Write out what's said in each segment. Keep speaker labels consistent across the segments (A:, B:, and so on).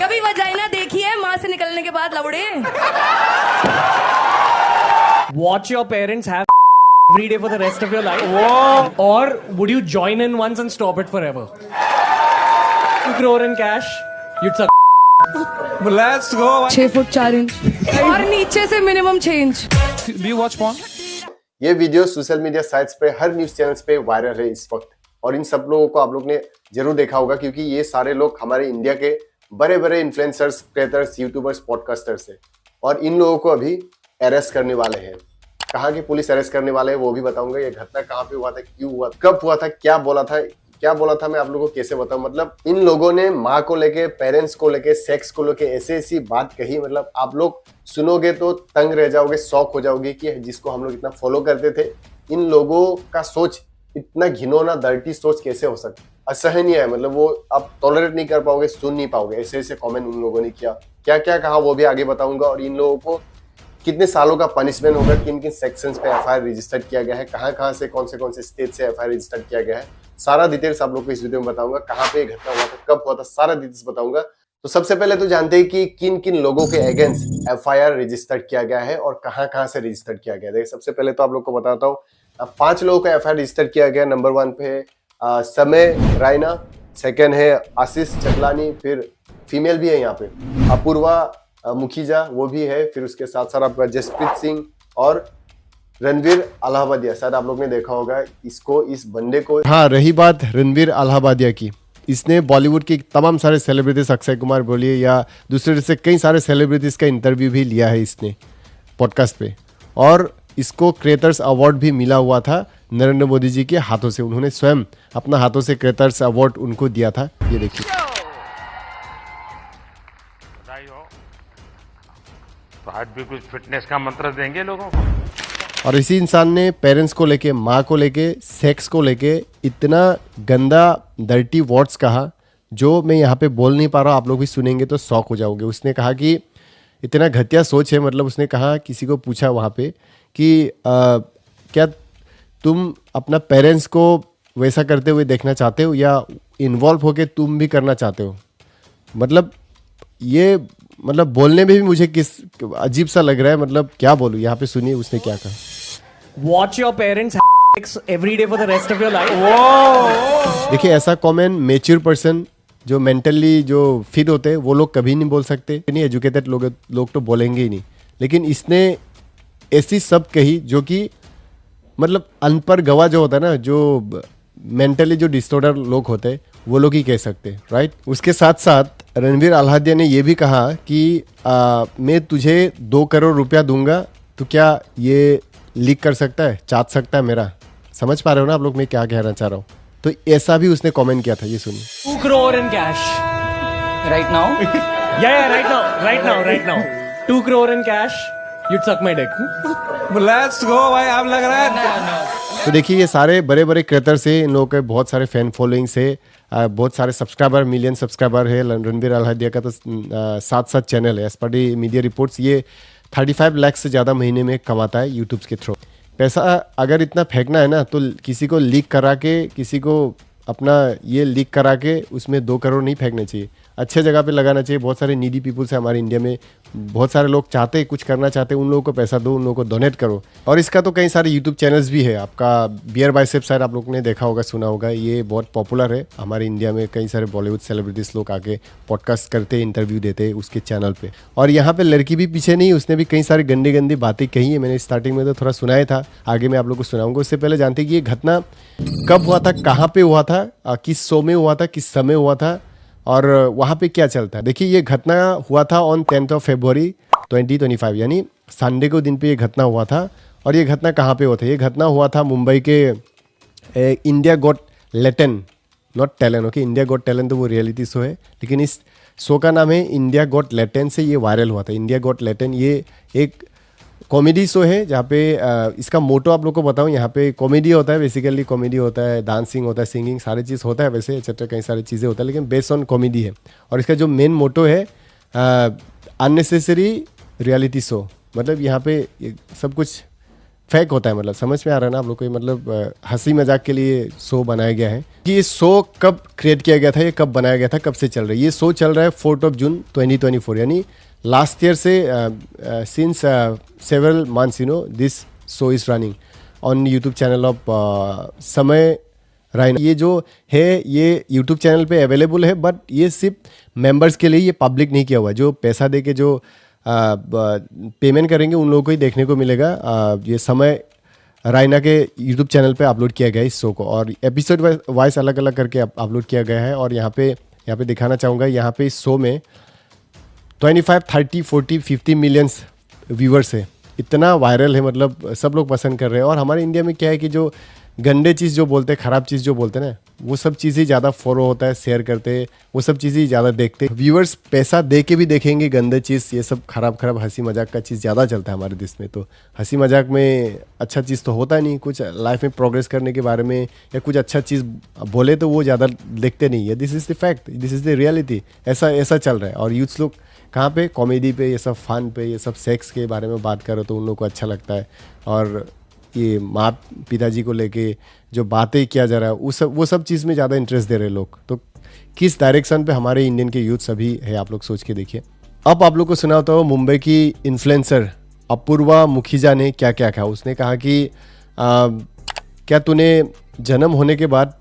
A: कभी वजाइना देखी है माँ से निकलने के बाद लवड़े?
B: Watch your parents have every day for the rest of your life? Whoa. Or would you join in once and stop it forever? 2 crore in cash, you'd suck.
C: Let's go.
A: 6 foot 4 inch और नीचे से minimum 6 inch.
C: Do you watch porn?
D: ये video social media sites पे हर news channels पे viral है इस वक्त, और इन सब लोगों को आप लोग ने जरूर देखा होगा क्योंकि ये सारे लोग हमारे इंडिया के बड़े बड़े इन्फ्लुएंसर्स, क्रिएटर्स, यूट्यूबर्स, पॉडकास्टर्स हैं, और इन लोगों को अभी अरेस्ट करने वाले हैं. कहाँ की पुलिस अरेस्ट करने वाले हैं वो भी बताऊंगा. ये घटना कहाँ पे हुआ था, क्यों हुआ, कब हुआ था, क्या बोला था, मैं आप लोगों को कैसे बताऊं. मतलब इन लोगों ने माँ को लेके, पेरेंट्स को लेके, सेक्स को लेके ऐसी बात कही. मतलब आप लोग सुनोगे तो तंग रह जाओगे, शॉक हो जाओगे कि जिसको हम लोग इतना फॉलो करते थे, इन लोगों का सोच इतना घिनौना, डर्टी सोच कैसे हो सकता, असहनीय है. मतलब वो आप टॉलरेट नहीं कर पाओगे, सुन नहीं पाओगे. ऐसे कमेंट उन लोगों ने किया, क्या क्या कहा वो भी आगे बताऊंगा. और इन लोगों को कितने सालों का पनिशमेंट होगा, किन किन सेक्शंस पे एफआईआर रजिस्टर किया गया है, कहाँ से कौन से स्टेट से एफआईआर रजिस्टर किया गया है, सारा डिटेल्स आप लोग को इस वीडियो में बताऊंगा. कहाँ पे घटना हुआ था, कब हुआ था, सारा डिटेल्स बताऊंगा. तो सबसे पहले तो जानते हैं कि किन किन लोगों के अगेंस्ट एफआईआर रजिस्टर किया गया है और कहाँ से रजिस्टर किया गया है. सबसे पहले तो आप लोग को बताता हूँ, 5 लोगों का एफआईआर रजिस्टर किया गया. नंबर 1 पे समय रायना, सेकंड है आशीष चकलानी, फिर फीमेल भी है यहाँ पे अपूर्वा मुखीजा, वो भी है. फिर उसके साथ साथ आपका जसप्रीत सिंह और रणवीर अलाहाबादिया. शायद आप लोग ने देखा होगा इसको, इस बंदे को. हाँ, रही बात रणवीर अलाहाबादिया की, इसने बॉलीवुड के तमाम सारे सेलिब्रिटीज, अक्षय कुमार बोलिए या दूसरे से कई सारे सेलिब्रिटीज का इंटरव्यू भी लिया है इसने पॉडकास्ट पे, और इसको क्रिएटर्स अवार्ड भी मिला हुआ था नरेंद्र मोदी जी के हाथों से. उन्होंने स्वयं अपना हाथों से क्रिएटर्स अवार्ड उनको दिया था. ये देखिए,
E: तो आज भी कुछ फिटनेस का मंत्र देंगे लोगों को.
D: और इसी इंसान ने पेरेंट्स को लेके, माँ को लेके, सेक्स को लेके इतना गंदा डर्टी वर्ड्स कहा जो मैं यहाँ पे बोल नहीं पा रहा. आप लोग भी सुनेंगे तो शॉक हो जाओगे. उसने कहा कि इतना घटिया सोच है. मतलब उसने कहा, किसी को पूछा वहाँ पे कि क्या तुम अपना पेरेंट्स को वैसा करते हुए देखना चाहते हो या इन्वॉल्व होके तुम भी करना चाहते हो. मतलब बोलने में भी मुझे किस अजीब सा लग रहा है. मतलब क्या बोलूं, यहाँ पे सुनिए उसने क्या कहा.
B: Watch your parents have sex every day for the rest of your life?
D: देखिए, ऐसा कमेंट मैच्योर पर्सन जो मेंटली जो फिट होते हैं वो लोग कभी नहीं बोल सकते. नहीं एजुकेटेड लोग तो बोलेंगे ही नहीं. लेकिन इसने ऐसी सब कही जो कि मतलब अनपढ़ गवाह जो होता है ना, जो मेंटली जो डिसऑर्डर लोग होते हैं वो लोग ही कह सकते हैं, राइट. उसके साथ साथ रणवीर अलाहाबादिया ने यह भी कहा कि मैं तुझे 2 करोड़ रुपया दूंगा, तो क्या ये लीक कर सकता है, चाट सकता है मेरा. समझ पा रहे हो ना आप लोग मैं क्या कहना चाह रहा हूँ. तो ऐसा भी उसने कमेंट किया था. ये सुनिए.
B: 2 crore in cash.
A: Right now?
B: Yeah, right now. 2 crore in cash, you'd suck my dick.
C: Let's go भाई, आप लग रहा है.
D: तो देखिए, ये सारे बड़े बड़े क्रिएटर से, इन लोगों के बहुत सारे फैन फॉलोइंग से, बहुत सारे सब्सक्राइबर, मिलियन सब्सक्राइबर है. रणवीर अलाहाबादिया का तो 7 चैनल है. एज पर मीडिया रिपोर्ट्स ये 35 लाख से ज़्यादा महीने में कमाता है यूट्यूब के थ्रू. पैसा अगर इतना फेंकना है ना, तो किसी को लीक करा के, किसी को अपना ये लीक करा के उसमें 2 करोड़ नहीं फेंकना चाहिए. अच्छे जगह पे लगाना चाहिए. बहुत सारे नीडी पीपल्स है हमारे इंडिया में, बहुत सारे लोग चाहते हैं, कुछ करना चाहते हैं, उन लोगों को पैसा दो, उन लोगों को डोनेट करो. और इसका तो कई सारे यूट्यूब चैनल्स भी है. आपका बियर बाइसेप्स शायद आप लोगों ने देखा होगा, सुना होगा. ये बहुत पॉपुलर है हमारे इंडिया में. कई सारे बॉलीवुड सेलिब्रिटीज लोग आके पॉडकास्ट करते, इंटरव्यू देते हैं उसके चैनल पे. और यहाँ पे लड़की भी पीछे नहीं, उसने भी कई सारी गंदी गंदी बातें कही है. मैंने स्टार्टिंग में तो थोड़ा सुनाया था, आगे मैं आप लोग को सुनाऊंगा. उससे पहले जानते कि ये घटना कब हुआ था, कहाँ पे हुआ था, किस शो में हुआ था, किस समय हुआ था और वहाँ पे क्या चलता है. देखिए, ये घटना हुआ था ऑन 10th of February 2025, यानी संडे को दिन पे ये घटना हुआ था. और ये घटना कहाँ पे हुआ था? ये घटना हुआ था मुंबई के India got talent, not talent, okay. India got talent तो वो रियलिटी शो है, लेकिन इस शो का नाम है इंडिया गॉट टैलेंट से ये वायरल हुआ था. इंडिया गॉट टैलेंट ये एक कॉमेडी शो है जहाँ पे इसका मोटो आप लोग को बताऊँ. यहाँ पे कॉमेडी होता है, बेसिकली कॉमेडी होता है, डांसिंग होता है, सिंगिंग, सारी चीज़ होता है वैसे, एक्सेट्रा कई सारी चीज़ें होता है, लेकिन बेस्ड ऑन कॉमेडी है. और इसका जो मेन मोटो है अननेसेसरी रियलिटी शो. मतलब यहाँ पे सब कुछ फेक होता है, मतलब समझ में आ रहा है ना आप लोग को, मतलब हंसी मजाक के लिए शो बनाया गया है। कि ये शो कब क्रिएट किया गया था, ये कब बनाया गया था, कब से चल रहा है? ये शो चल रहा है 4 जून 2024, यानी लास्ट ईयर से since several months this show is running on YouTube channel of समय राइना। ये जो है ये यूट्यूब चैनल पे अवेलेबल है, बट ये सिर्फ मेंबर्स के लिए, ये पब्लिक नहीं किया हुआ है। जो पैसा दे के जो पेमेंट करेंगे उन लोगों को ही देखने को मिलेगा। ये समय रायना के यूट्यूब चैनल पे अपलोड किया गया है इस शो को, और एपिसोड वाइज अलग अलग करके अपलोड किया गया है। और यहाँ पे दिखाना चाहूँगा, यहाँ पे इस शो में 25, 30, 40, 50 मिलियंस व्यूवर्स है। इतना वायरल है, मतलब सब लोग पसंद कर रहे हैं। और हमारे इंडिया में क्या है कि जो गंदे चीज़ जो बोलते हैं, ख़राब चीज़ जो बोलते हैं ना, वो सब चीज़ें ज़्यादा फॉलो होता है, शेयर करते हैं, वो सब चीज़ें ज़्यादा देखते हैं। व्यूअर्स पैसा दे के भी देखेंगे गंदे चीज़, ये सब खराब हंसी मजाक का चीज़ ज़्यादा चलता है हमारे देश में। तो हंसी मजाक में अच्छा चीज़ तो होता नहीं, कुछ लाइफ में प्रोग्रेस करने के बारे में या कुछ अच्छा चीज़ बोले तो वो ज़्यादा देखते नहीं है। This is the fact, this is the reality. ऐसा चल रहा है। और यूथ लोग कहाँ पे कॉमेडी पे, ये सब फन पे, ये सब सेक्स के बारे में बात करो तो उन लोगों को अच्छा लगता है। और ये माँ पिताजी को लेके जो बातें किया जा रहा है वो सब चीज़ में ज़्यादा इंटरेस्ट दे रहे हैं लोग। तो किस डायरेक्शन पे हमारे इंडियन के यूथ सभी है, आप लोग सोच के देखिए। अब आप लोग को सुना होता हो मुंबई की इन्फ्लुएंसर अपूर्वा मुखीजा ने क्या क्या कहा। उसने कहा कि क्या तूने जन्म होने के बाद,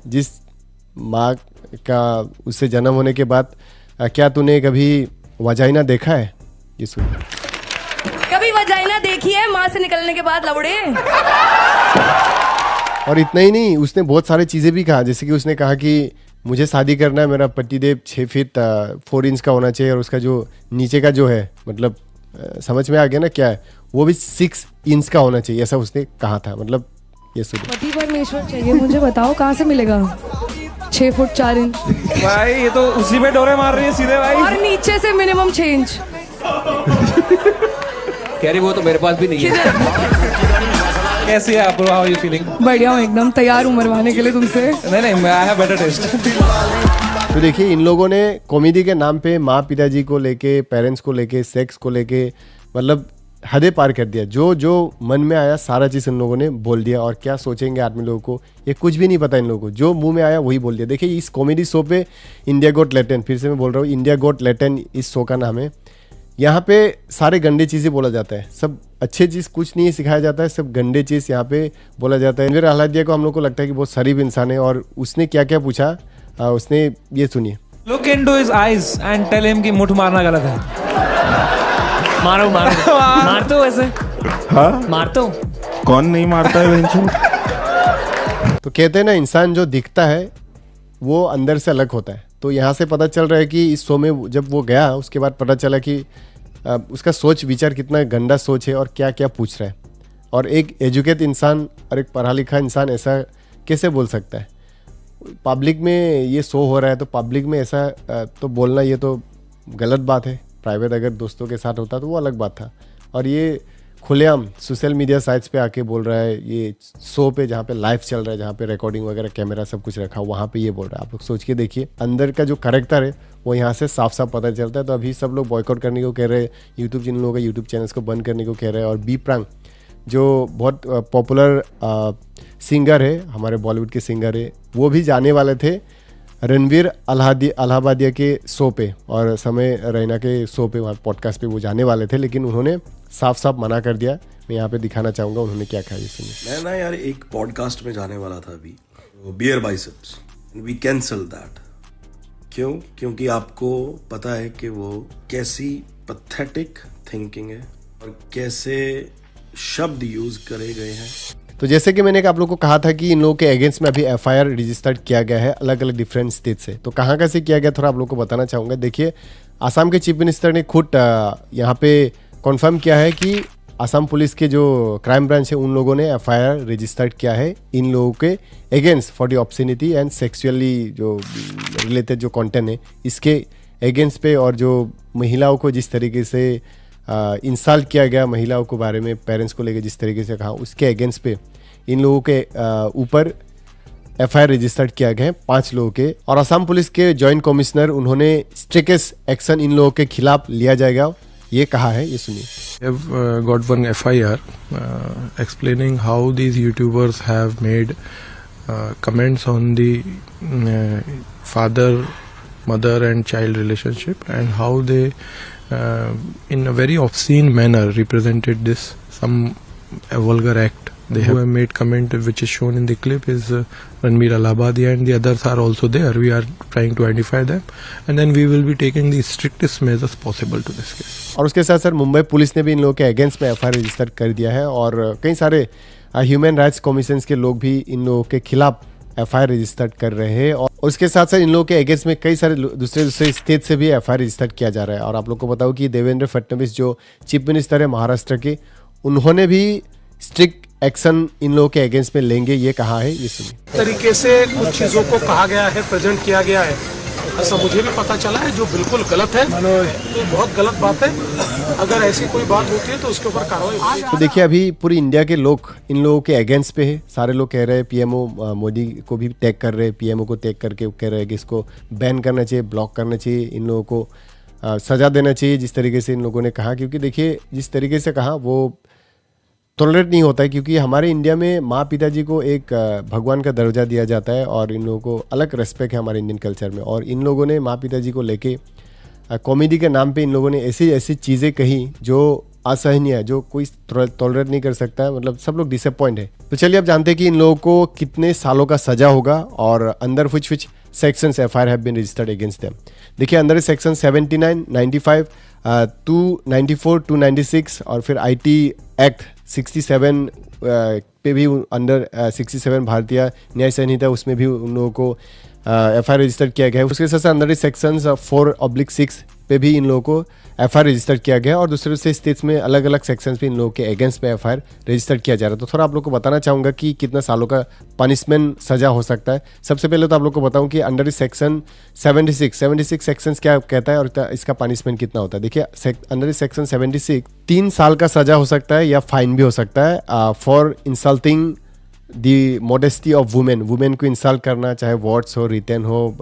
D: जिस माँ का उससे जन्म होने के बाद क्या तूने कभी वजाइना देखा है? ये सुनिए।
A: कभी वजाइना देखी है माँ से निकलने के बाद लवड़े?
D: और इतना ही नहीं, उसने बहुत सारी चीज़ें भी कहा। जैसे कि उसने कहा कि मुझे शादी करना है, मेरा पतिदेव 6 फीट 4 इंच का होना चाहिए, और उसका जो नीचे का जो है, मतलब समझ में आ गया ना क्या है, वो भी 6 इंच का होना चाहिए, ऐसा उसने कहा था। मतलब ये सुनिए।
A: पति परमेश्वर चाहिए मुझे, बताओ कहाँ से मिलेगा 6 फुट 4 इंच?
C: भाई ये तो उसी पे डोरे मार रही है सीधे भाई।
A: और नीचे से मिनिमम 6 इंच।
F: कह रही वो तो मेरे पास भी नहीं है।
C: कैसी है आप? How are you feeling?
A: बढ़िया हूँ, एकदम तैयार हूँ मरवाने के लिए तुमसे।
C: नहीं आई हैव बेटर टेस्ट।
D: तो देखिए, इन लोगों ने कॉमेडी के नाम पे माँ पिताजी को लेके, पेरेंट्स को लेके, सेक्स को लेके, मतलब हदें पार कर दिया। जो मन में आया सारा चीज़ इन लोगों ने बोल दिया। और क्या सोचेंगे आदमी लोगों को, ये कुछ भी नहीं पता इन लोगों को, जो मुंह में आया वही बोल दिया। देखिए, इस कॉमेडी शो पे इंडिया गोट लैटेंट, फिर से मैं बोल रहा हूँ, इंडिया गोट लैटेंट इस शो का नाम है। यहाँ पे सारे गंदे चीज़ें बोला जाता है, सब अच्छे चीज़ कुछ नहीं सिखाया जाता है, सब गंदे चीज़ यहाँ पे बोला जाता है। रणवीर अहलादिया को हम लोग को लगता है कि बहुत शरीफ इंसान है, और उसने क्या क्या पूछा उसने ये सुनिए।
C: Look into his eyes and tell him कि मुठ मारना गलत है।
B: मारो मार तो वैसे।
G: हाँ?
B: मार तो
G: कौन नहीं मारता है बेंचो?
D: तो कहते हैं ना, इंसान जो दिखता है वो अंदर से अलग होता है। तो यहाँ से पता चल रहा है कि इस शो में जब वो गया, उसके बाद पता चला कि उसका सोच विचार कितना गंदा सोच है और क्या क्या पूछ रहा है। और एक एजुकेट इंसान और एक पढ़ा लिखा इंसान ऐसा कैसे बोल सकता है? पब्लिक में ये शो हो रहा है तो पब्लिक में ऐसा तो बोलना, ये तो गलत बात है। प्राइवेट अगर दोस्तों के साथ होता तो वो अलग बात था। और ये खुलेआम सोशल मीडिया साइट्स पे आके बोल रहा है, ये शो पे जहाँ पे लाइव चल रहा है, जहाँ पे रिकॉर्डिंग वगैरह कैमरा सब कुछ रखा, वहाँ पे ये बोल रहा है। आप लोग सोच के देखिए, अंदर का जो कैरेक्टर है वो यहाँ से साफ साफ पता चलता है। तो अभी सब लोग बॉयकॉट करने को कह रहे हैं, यूट्यूब जिन लोगों का यूट्यूब चैनल्स को बंद करने को कह रहे हैं। और बी प्रांग जो बहुत पॉपुलर सिंगर है, हमारे बॉलीवुड के सिंगर है, वो भी जाने वाले थे रणवीर अलाहाबादिया के शो पे और समय रैना के शो पे, वहाँ पॉडकास्ट पे वो जाने वाले थे, लेकिन उन्होंने साफ साफ मना कर दिया। मैं यहाँ पे दिखाना चाहूँगा उन्होंने क्या कहा। ये सुनिए।
H: मैं ना यार एक पॉडकास्ट में जाने वाला था अभी, Beer Biceps, we cancel that. क्यों? क्योंकि आपको पता है कि वो कैसी पैथेटिक थिंकिंग है और कैसे शब्द यूज करे गए हैं।
D: तो जैसे कि मैंने आप लोग को कहा था कि इन लोगों के अगेंस्ट में अभी एफआईआर रजिस्टर्ड किया गया है अलग अलग डिफरेंट स्टेट से। तो कहाँ का से किया गया, थोड़ा आप लोग को बताना चाहूँगा। देखिए, आसाम के चीफ मिनिस्टर ने खुद यहाँ पे कॉन्फर्म किया है कि आसाम पुलिस के जो क्राइम ब्रांच है उन लोगों ने एफआईआर रजिस्टर्ड किया है इन लोगों के against for the obscenity and sexually जो रिलेटेड जो कंटेंट है इसके अगेंस्ट पे। और जो महिलाओं को जिस तरीके से इंसल्ट किया गया, महिलाओं को बारे में, पेरेंट्स को लेकर जिस तरीके से कहा, उसके अगेंस्ट पे इन लोगों के ऊपर एफआईआर रजिस्टर्ड किया गया है 5 लोगों के। और असम पुलिस के जॉइंट कमिश्नर उन्होंने स्ट्रिक्टेस्ट एक्शन इन लोगों के खिलाफ लिया जाएगा, ये कहा है। ये सुनिए।
G: have got one FIR explaining how these YouTubers have made comments on the father, mother and child relationship, and how they in a very obscene manner represented this a vulgar act. They have made comment which is shown in the clip is Ranveer Allahabadi, and the others are also there. We are trying to identify them, and then we will be taking the strictest measures possible to this case.
D: और उसके साथ साथ Mumbai police ने भी इन लोगों के against में FIR register कर दिया है और कई सारे ह्यूमन राइट्स कमीशन के लोग भी इन लोगों के खिलाफ एफआईआर रजिस्टर कर रहे हैं और उसके साथ साथ इन लोगों के अगेंस्ट में कई सारे दूसरे स्टेट से भी एफआईआर रजिस्टर किया जा रहा है। और आप लोग को बताओ कि देवेंद्र फडणवीस जो चीफ मिनिस्टर है महाराष्ट्र के, उन्होंने भी स्ट्रिक्ट एक्शन इन लोगों के अगेंस्ट में लेंगे, ये कहा है, ये सुनिए।
I: तरीके से कुछ चीजों को कहा गया है, प्रेजेंट किया गया है, ऐसा मुझे भी पता चला है, जो बिल्कुल गलत है, तो बहुत गलत बात है। अगर ऐसी कोई बात होती है तो उसके ऊपर कार्रवाई होगी।
D: तो देखिए अभी पूरी इंडिया के लोग इन लोगों के अगेंस्ट पे है। सारे लोग कह रहे हैं, पीएमओ मोदी को भी टैग कर रहे हैं, पीएमओ को टैग करके कह रहे हैं कि इसको बैन करना चाहिए, ब्लॉक करना चाहिए, इन लोगों को सजा देना चाहिए जिस तरीके से इन लोगों ने कहा। क्योंकि देखिए जिस तरीके से कहा वो टॉलरेट नहीं होता है, क्योंकि हमारे इंडिया में माँ पिताजी को एक भगवान का दर्जा दिया जाता है और इन लोगों को अलग रेस्पेक्ट है हमारे इंडियन कल्चर में। और इन लोगों ने माँ पिताजी को लेके कॉमेडी के नाम पे इन लोगों ने ऐसी ऐसी चीज़ें कही जो असहनीय है, जो कोई टॉलरेट नहीं कर सकता है। मतलब सब लोग डिसअपॉइंट है। तो चलिए अब जानते हैं कि इन लोगों को कितने सालों का सजा होगा और अंदर which sections FIR have been registered against them। देखिए अंदर सेक्शन 79, 95, 294, 296 और फिर IT एक्ट 67 पे भी अंडर 67 भारतीय न्याय संहिता, उसमें भी उन लोगों को FIR रजिस्टर किया गया है। उसके साथ अंदर सेक्शन 4/6 पे भी इन लोगों को FIR रजिस्टर किया गया है और दूसरे से स्टेट्स में अलग अलग सेक्शंस पे इन लोगों के अगेंस्ट में FIR रजिस्टर किया जा रहा है। तो थोड़ा आप लोग को बताना चाहूँगा कि कितना सालों का पनिशमेंट सजा हो सकता है। सबसे पहले तो आप लोग को बताऊँ कि अंडर सेक्शन 76 सेक्शंस क्या कहता है और इसका पनिशमेंट कितना होता है। देखिए अंडर सेक्शन 76 3 साल का सजा हो सकता है या फाइन भी हो सकता है for insulting the modesty of women को इंसल्ट करना, चाहे वर्ड्स हो, रिटन हो,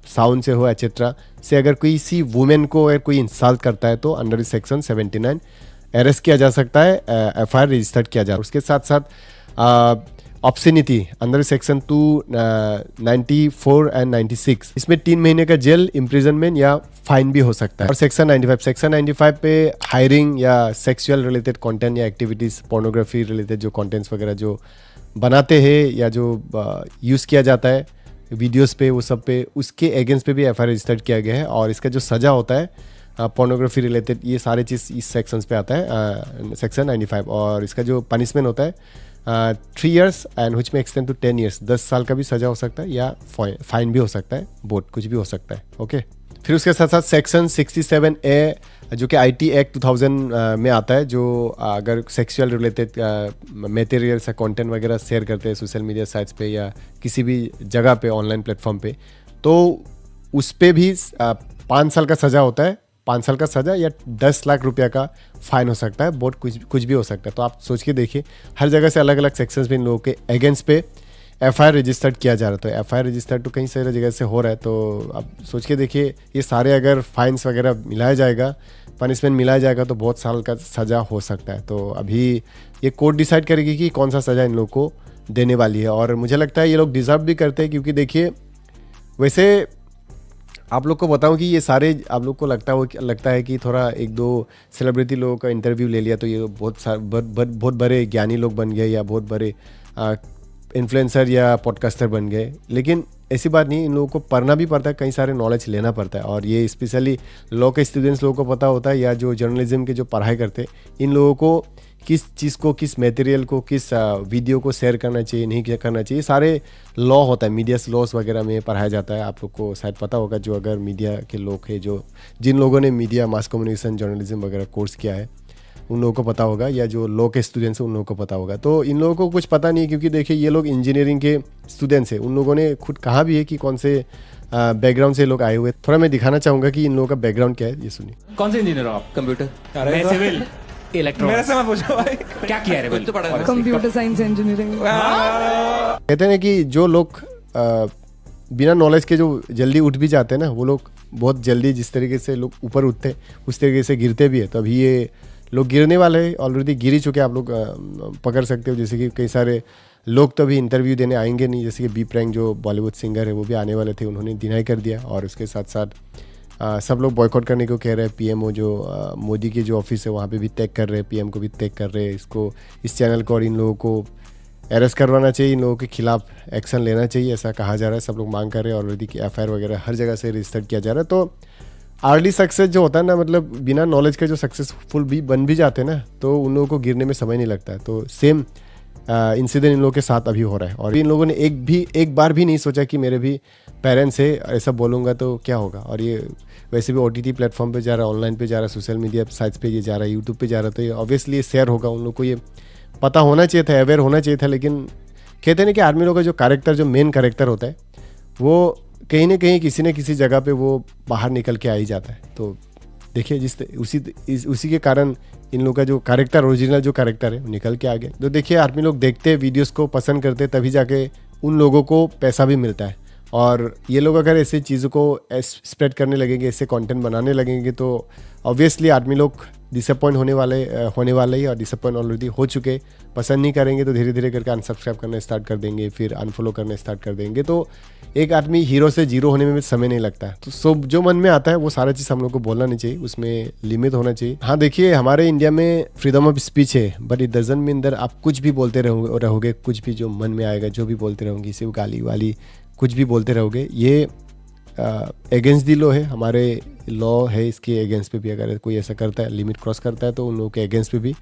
D: साउंड से हो, एटसेट्रा से अगर कोई सी वुमेन को अगर कोई इंसल्ट करता है तो अंडर सेक्शन 79 अरेस्ट किया जा सकता है, FIR रजिस्टर्ड किया जा रहा है। उसके साथ साथ ऑब्ससेनिटी अंडर सेक्शन 294 एंड 96, इसमें 3 महीने का जेल, इम्प्रिजनमेंट या फाइन भी हो सकता है। और सेक्शन 95 पे हायरिंग या सेक्सुअल रिलेटेड कंटेंट या एक्टिविटीज, पोर्नोग्राफी रिलेटेड जो कंटेंट्स वगैरह जो बनाते हैं या जो यूज़ किया जाता है वीडियोस पे, वो सब पे उसके अगेंस्ट पे भी FIR रजिस्टर्ड किया गया है। और इसका जो सज़ा होता है पोर्नोग्राफी रिलेटेड, ये सारे चीज़ इस सेक्शंस पे आता है, सेक्शन 95। और इसका जो पनिशमेंट होता है 3 years एंड विच में एक्सटेंड टू 10 years, 10 साल का भी सजा हो सकता है या फाइन भी हो सकता है, बोथ कुछ भी हो सकता है। ओके फिर उसके साथ साथ सेक्शन 67A जो कि IT एक्ट 2000 में आता है, जो अगर सेक्सुअल रिलेटेड मटेरियल्स या कंटेंट वगैरह शेयर करते हैं सोशल मीडिया साइट्स पे या किसी भी जगह पे, ऑनलाइन प्लेटफॉर्म पे, तो उस पर भी 5 साल का सज़ा होता है, 5 साल का सज़ा या 10 लाख रुपया का फाइन हो सकता है, बहुत कुछ भी हो सकता है। तो आप सोच के देखिए हर जगह से अलग अलग सेक्शंस में इन लोगों के अगेंस्ट पे FIR रजिस्टर्ड किया जा रहा है। तो FIR रजिस्टर्ड तो कई सारी जगह से हो रहा है। तो आप सोच के देखिए ये सारे अगर फाइन्स वगैरह मिलाया जाएगा, पनिशमेंट मिलाया जाएगा तो बहुत साल का सज़ा हो सकता है। तो अभी ये कोर्ट डिसाइड करेगी कि कौन सा सज़ा इन लोग को देने वाली है। और मुझे लगता है ये लोग डिज़र्व भी करते हैं, क्योंकि देखिए वैसे आप लोग को बताऊं कि ये सारे आप लोग को लगता है कि थोड़ा 1-2 सेलिब्रिटी लोगों का इंटरव्यू ले लिया तो ये बहुत बड़े ज्ञानी लोग बन गए या बहुत बड़े इन्फ्लुएंसर या पॉडकास्टर बन गए। लेकिन ऐसी बात नहीं, इन लोगों को पढ़ना भी पड़ता है, कई सारे नॉलेज लेना पड़ता है। और ये स्पेशली लॉ के स्टूडेंट्स लोगों को पता होता है या जो जर्नलिज्म के जो पढ़ाई करते हैं, इन लोगों को किस चीज़ को, किस मटेरियल को, किस वीडियो को शेयर करना चाहिए, नहीं करना चाहिए, सारे लॉ होता है, मीडिया लॉस वगैरह में पढ़ाया जाता है। आप लोग को शायद पता होगा, जो अगर मीडिया के लोग हैं, जिन लोगों ने मीडिया, मास कम्युनिकेशन, जर्नलिज्म वगैरह कोर्स किया है, उन लोगों को पता होगा, या जो लॉ के स्टूडेंट्स हैं उन लोगों को पता होगा। तो इन लोगों को कुछ पता नहीं, क्योंकि देखिए ये लोग इंजीनियरिंग के स्टूडेंट्स हैं, उन लोगों ने खुद कहा भी है कि कौन से बैकग्राउंड से लोग आए हुए। थोड़ा मैं दिखाना चाहूँगा कि इन लोगों का बैकग्राउंड क्या है, ये सुनिए।
F: कौन से इंजीनियर हो आप? कंप्यूटर,
B: मैं सिविल,
C: मेरे से मत पूछो भाई,
F: क्या किया है रे? तो पढ़ा है
A: कंप्यूटर साइंस इंजीनियरिंग।
D: कहते हैं कि जो लोग बिना नॉलेज के जो जल्दी उठ भी जाते हैं ना, वो लोग बहुत जल्दी, जिस तरीके से लोग ऊपर उठते हैं उस तरीके से गिरते भी है। तो अभी ये लोग गिरने वाले हैं, ऑलरेडी गिर ही चुके आप लोग पकड़ सकते हो। जैसे कि कई सारे लोग तो अभी इंटरव्यू देने आएंगे नहीं, जैसे कि बी प्रैंक जो बॉलीवुड सिंगर है वो भी आने वाले थे, उन्होंने डिनाई कर दिया। और उसके साथ साथ सब लोग बॉयकॉट करने को कह रहे हैं। पीएमओ जो मोदी के जो ऑफिस है वहाँ पे भी टैग कर रहे हैं, पीएम को भी टैग कर रहे हैं, इसको इस चैनल को और इन लोगों को अरेस्ट करवाना चाहिए, इन लोगों के खिलाफ एक्शन लेना चाहिए, ऐसा कहा जा रहा है। सब लोग मांग कर रहे हैं ऑलरेडी कि एफआईआर वगैरह हर जगह से रजिस्टर किया जा रहा है। तो अर्ली सक्सेस जो होता है ना, मतलब बिना नॉलेज के जो सक्सेसफुल भी बन भी जाते हैं ना, तो उन लोगों को गिरने में समय नहीं लगता है। तो सेम इंसिडेंट इन लोगों के साथ अभी हो रहा है। और इन लोगों ने एक बार भी नहीं सोचा कि मेरे भी पेरेंट्स है, ऐसा बोलूँगा तो क्या होगा। और ये वैसे भी OTT प्लेटफॉर्म पे जा रहा है, ऑनलाइन पे जा रहा है, सोशल मीडिया साइट्स पे ये जा रहा है, यूट्यूब पे जा रहा है, तो ये ऑब्वियसली ये शेयर होगा। उन लोग को ये पता होना चाहिए था, अवेयर होना चाहिए था। लेकिन कहते हैं ना कि आर्मी लोगों का जो कैरेक्टर, जो मेन कैरेक्टर होता है, वो कहीं ना कहीं किसी न किसी जगह पे वो बाहर निकल के आ ही जाता है। तो देखिए उसी के कारण इन लोगों का जो कैरेक्टर, ओरिजिनल जो कैरेक्टर है वो निकल के आ गया। तो देखिए आर्मी लोग देखते हैं, वीडियोस को पसंद करते हैं, तभी जाके उन लोगों को पैसा भी मिलता है। और ये लोग अगर ऐसे चीज़ों को स्प्रेड करने लगेंगे, ऐसे कंटेंट बनाने लगेंगे, तो ऑब्वियसली आर्मी लोग डिसअपॉइंट होने वाले ही, और डिसअपॉइंट ऑलरेडी हो चुके। पसंद नहीं करेंगे तो धीरे धीरे करके अनसब्सक्राइब करना स्टार्ट कर देंगे, फिर अनफॉलो करना स्टार्ट कर देंगे। तो एक आदमी हीरो से जीरो होने में भी समय नहीं लगता है। तो सब जो मन में आता है वो सारा चीज़ हम लोग को बोलना नहीं चाहिए, उसमें लिमिट होना चाहिए। हाँ देखिए, हमारे इंडिया में फ्रीडम ऑफ स्पीच है, but it doesn't mean that आप कुछ भी बोलते रहोगे, कुछ भी जो मन में आएगा जो भी बोलते रहोगे, किसी को गाली वाली कुछ भी बोलते रहोगे, ये अगेंस्ट दी लॉ है। हमारे लॉ है इसके अगेंस्ट पे भी अगर कोई ऐसा करता है, लिमिट क्रॉस करता है, तो उन लोगों के अगेंस्ट पे भी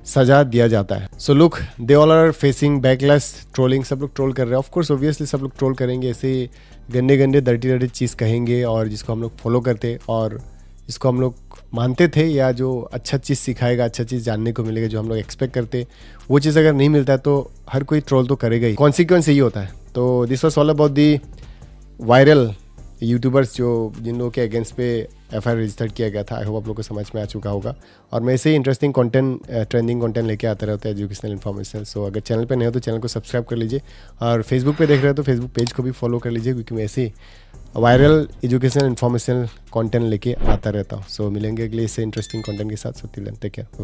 D: सजा दिया जाता है। So look, they all are facing backlash, trolling, सब लोग ट्रोल कर रहे हैं। ऑफ कोर्स ऑब्वियसली सब लोग ट्रोल करेंगे, ऐसे गंदे डर्टी चीज़ कहेंगे, और जिसको हम लोग फॉलो करते और जिसको हम लोग मानते थे, या जो अच्छा चीज़ सिखाएगा, अच्छा चीज़ जानने को मिलेगा, जो हम लोग एक्सपेक्ट करते, वो चीज़ अगर नहीं मिलता है तो हर कोई ट्रोल तो करेगा ही। कॉन्सिक्वेंस यही होता है। तो this was all about the viral YouTubers जिन लोगों के अगेंस्ट पे एफआईआर रजिस्टर्ड किया गया था। आई होप आप लोग को समझ में आ चुका होगा। और मैं ऐसे ही इंटरेस्टिंग कंटेंट, ट्रेंडिंग कंटेंट लेके आता रहता है, एजुकेशनल इन्फॉर्मेशन। सो अगर चैनल पे नए हो तो चैनल को सब्सक्राइब कर लीजिए, और फेसबुक पे देख रहे हो तो फेसबुक पेज को भी फॉलो कर लीजिए, क्योंकि मैं ऐसे ही वायरल एजुकेशनल इन्फॉर्मेशन कंटेंट लेके आता रहता हूँ। सो मिलेंगे अगले इससे इंटरेस्टिंग कंटेंट के साथ। Till then take care.